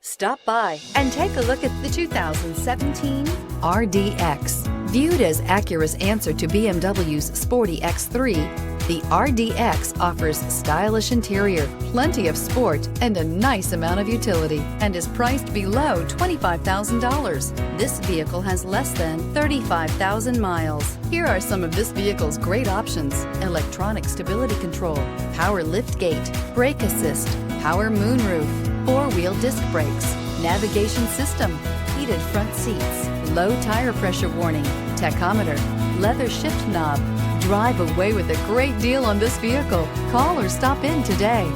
Stop by and take a look at the 2017 RDX. Viewed as Acura's answer to BMW's sporty X3, the RDX offers stylish interior, plenty of sport, and a nice amount of utility, and is priced below $25,000. This vehicle has less than 35,000 miles. Here are some of this vehicle's great options: electronic stability control, power liftgate, brake assist, power moonroof, four-wheel disc brakes, navigation system, heated front seats, low tire pressure warning, tachometer, leather shift knob. Drive away with a great deal on this vehicle. Call or stop in today.